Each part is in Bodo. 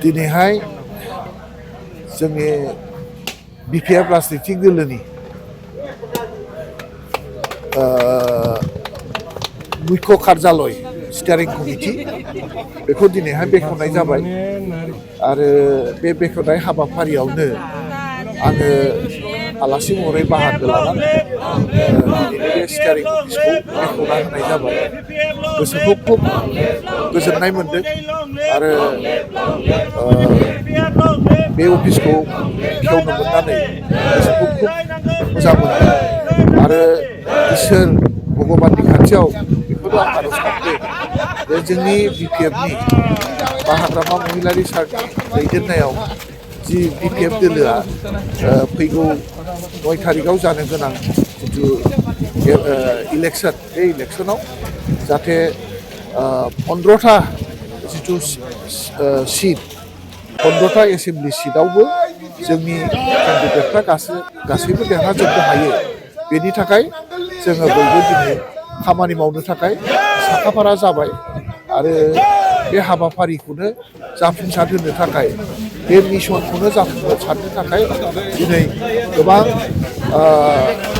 दिनैहाय जोंनि बिपिएफ राजनितिक दोलोनि मुख्य कार्यालय स्टियारिं कमिटि बेखौ दिनैहाय बेखेवनाय जाबाय आरो बे बेखेवनाय हाबाफारियावनो आङो आलासि महरै बाहागो लानानै दिनैनि बे स्टियारिं अफिसखौ बेखेवना होनाय जाबाय। गोसोखौ खुब गोजोननाय मोनदों आरो बे अफिसखौ खेवनो मोननानै गोसोखौ खुब मोजां मोनदों आरो इसोर भगबाननि खाथियाव बेखौनो आं आरज गाबदों जे जोंनि बिपिएफनि बा हाग्रामा महिलारि सारनि दैदेननायाव जि बिपिएफ दोलोआ फैगौ 9 तारिखआव जानो गोनां जिथु इलेक्सन बे इलेक्सनाव जाहाथे 15टा जिथु सिट 15टा एसेम्बलि सिटआवबो जोंनि केन्डिडेटफ्रा गासैबो देरहाजोबनो हायो। बेनि थाखाय जोङो बयबो दिनै खामानि मावनो थाखाय साखाफारा जाबाय आरो बे हाबाफारिखौनो जाफुंसार होनो थाखाय बे मिशनखौनो जाफुंसारनो थाखाय दिनै गोबां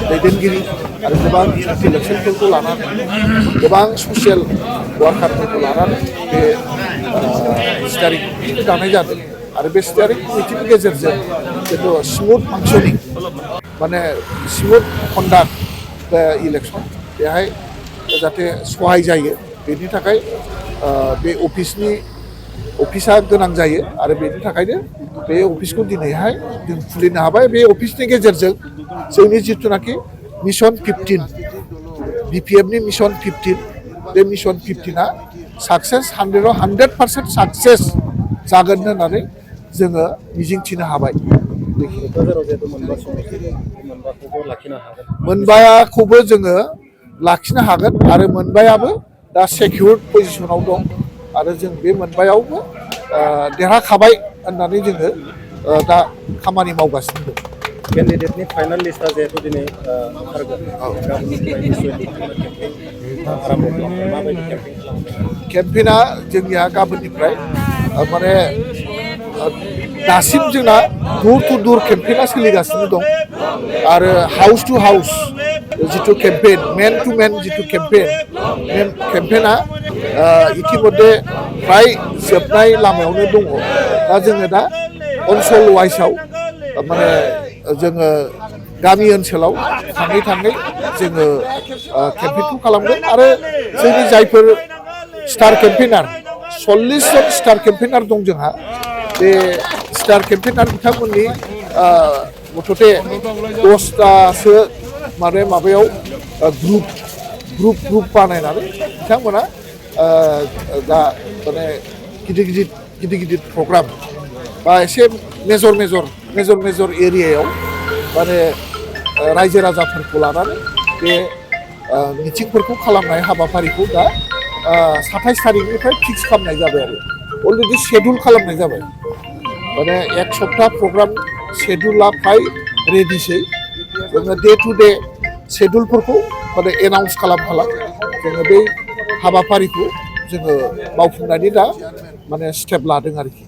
दैदेनगिरि आरो गोबां इन्टेलेक्सुयेलफोरखौ लानानै गोबां ससियेल वार्कारफोरखौ लानानै बे स्टियारिं कमिटिखौ दानाय जादों आरो बे स्टियारिं कमिटिनि गेजेरजों जिथु स्मुथ फांसनिं माने स्मुथ कन्डाक्ट इलेक्सन बेहाय जाहाथे सहाय जायो बेनि थाखाय बे अफिसा गोनां जायो आरो बेनि थाखायनो बे अफिसखौ दिनैहाय जों खुलिनो हाबाय। बे अफिसनि गेजेरजों जोंनि जिथुनाखि मिशन 15 बिपिएफनि मिशन 15 बे मिशन 15आ साक्सेस 100% साक्सेस जागोन होननानै जोङो मिजिंथिनो हाबाय। मोनबाखौबो जोङो लाखिनो हागोन आरो मोनबायाबो दा सेकिउर्ड पजिशनाव दं आरो जों बे मोनबायावबो देरहाखाबाय होननानै जोङो दा खामानि मावगासिनो दं। केन्डिडेटनि फाइनाल लिस्टआ जिहेतु दिनै ओंखारगोन केम्पेइना जोंनिया गाबोननिफ्राय माने दासिम जोंना दुर टु दुर केम्पेइना सोलिगासिनो दं आरो हाउस टु हाउस जिथु केम्पेइन मेन टु मेन जिथु केम्पेइना इतिमध्ये फ्राय जोबनाय लामायावनो दङ। दा जोङो दा ओनसोल वाइसआव माने जोङो गामि ओनसोलाव थाङै जोङो केम्पेइनखौ खालामगोन आरो जोंनि जायफोर स्टार केम्पेइनार 40 जन स्टार केम्पेइनार दं जोंहा बे स्टार केम्पेइनार बिथांमोननि मथथे 10टासो माबायाव ग्रुप बानायनानै बिथांमोना दा माने गिदिर प्रग्राम बा एसे मेजर एरियायाव माने रायजो राजाफोरखौ लानानै बे मिटिंफोरखौ खालामनाय हाबाफारिखौ दा 27 तारिखनिफ्राय फिक्स खालामनाय जाबाय आरो अलरेडि शेड्युल खालामनाय जाबाय माने 1 सप्ता प्रग्राम शेड्युला फ्राय रेडिसै जोङो डे टु डे शेड्युलफोरखौ माने एनाउन्स खालाम जोङो बे हाबाफारिखौ जोङो मावफुंनायनि दा माने स्टेप लादों आरोखि।